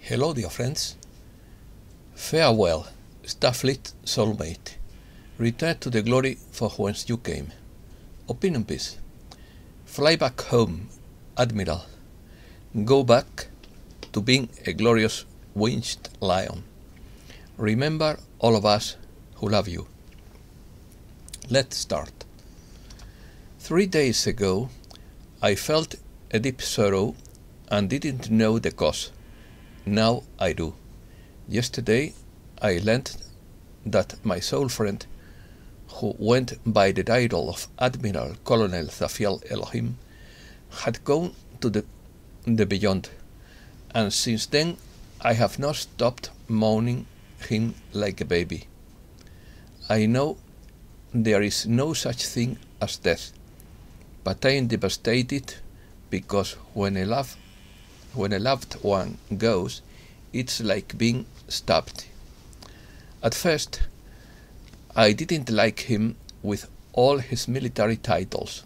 Hello, dear friends. Farewell, Starfleet soulmate. Return to the glory for whence you came. Opinion piece. Fly back home, Admiral. Go back to being a glorious winged lion. Remember all of us who love you. Let's start. 3 days ago, I felt a deep sorrow and didn't know the cause. Now I do. Yesterday, I learned that my soul friend, who went by the title of Admiral Colonel Zafiel Elohim, had gone to the beyond, and since then I have not stopped mourning him like a baby. I know there is no such thing as death, but I am devastated because when a loved one goes, it's like being stabbed. At first, I didn't like him with all his military titles,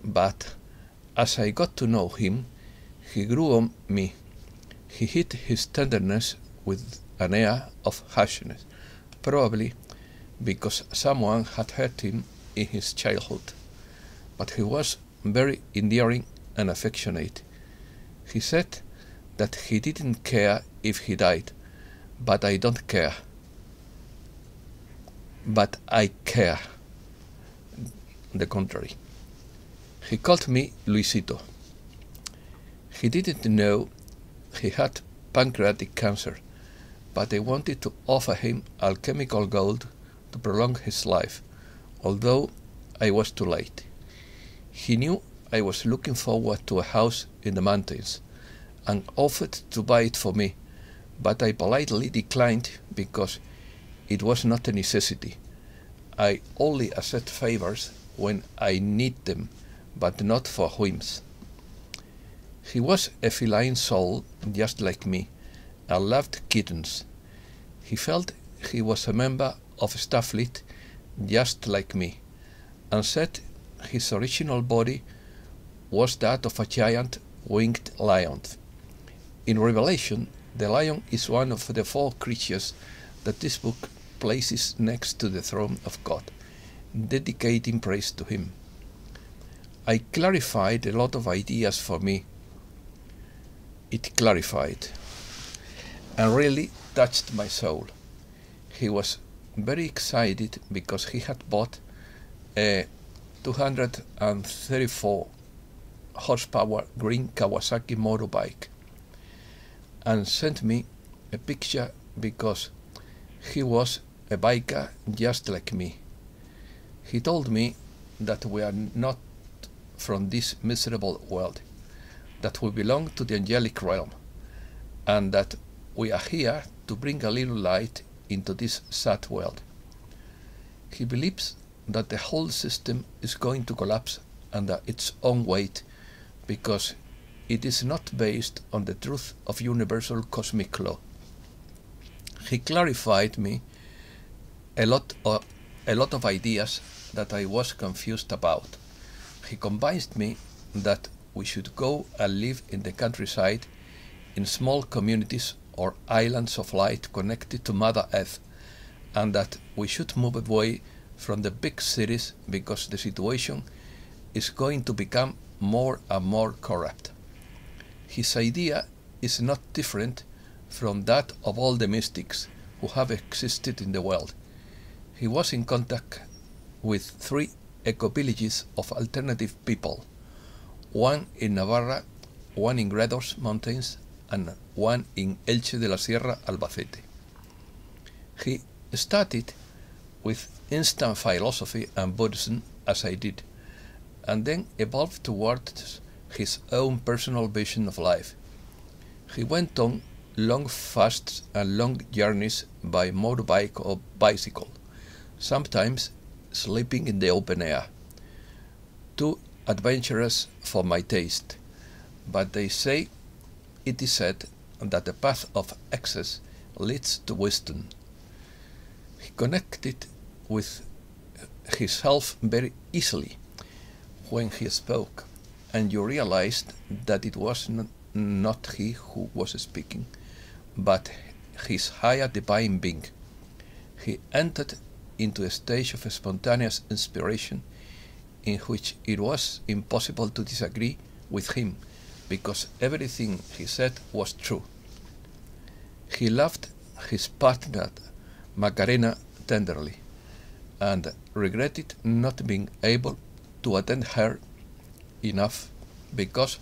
but as I got to know him, he grew on me. He hid his tenderness with an air of harshness, probably because someone had hurt him in his childhood, but he was very endearing and affectionate. He said that he didn't care if he died, but I don't care. But I care. The contrary. He called me Luisito. He didn't know he had pancreatic cancer, but I wanted to offer him alchemical gold to prolong his life, although I was too late. He knew I was looking forward to a house in the mountains and offered to buy it for me, but I politely declined because it was not a necessity. I only accept favors when I need them, but not for whims. He was a feline soul just like me and loved kittens. He felt he was a member of Starfleet just like me, and said his original body was that of a giant winged lion. In Revelation, the lion is one of the 4 creatures that this book places next to the throne of God, dedicating praise to him. I clarified a lot of ideas for me. It clarified and really touched my soul. He was very excited because he had bought a 234 horsepower green Kawasaki motorbike and sent me a picture because he was a biker just like me. He told me that we are not from this miserable world, that we belong to the angelic realm, and that we are here to bring a little light into this sad world. He believes that the whole system is going to collapse under its own weight because it is not based on the truth of universal cosmic law. He clarified me a lot of ideas that I was confused about. He convinced me that we should go and live in the countryside in small communities or islands of light connected to Mother Earth, and that we should move away from the big cities because the situation is going to become more and more corrupt. His idea is not different from that of all the mystics who have existed in the world. He was in contact with 3 eco-villages of alternative people, one in Navarra, one in Gredos Mountains, and one in Elche de la Sierra, Albacete. He started with instant philosophy and Buddhism, as I did, and then evolved towards his own personal vision of life. He went on long fasts and long journeys by motorbike or bicycle, sometimes sleeping in the open air. Too adventurous for my taste, but they say it is said that the path of excess leads to wisdom. He connected with himself very easily when he spoke, and you realized that it was not he who was speaking, but his higher divine being. He entered into a stage of spontaneous inspiration in which it was impossible to disagree with him, because everything he said was true. He loved his partner Macarena tenderly, and regretted not being able to attend her enough because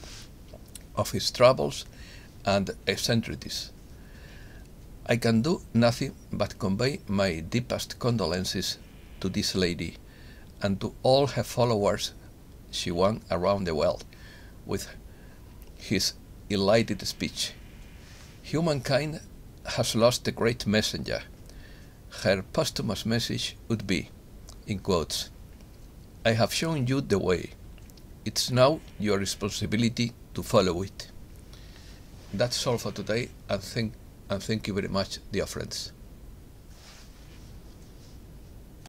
of his troubles and eccentricities. I can do nothing but convey my deepest condolences to this lady and to all her followers she won around the world with his enlightened speech. Humankind has lost a great messenger. Her posthumous message would be, in quotes, "I have shown you the way. It's now your responsibility to follow it." That's all for today, and thank you very much, dear friends.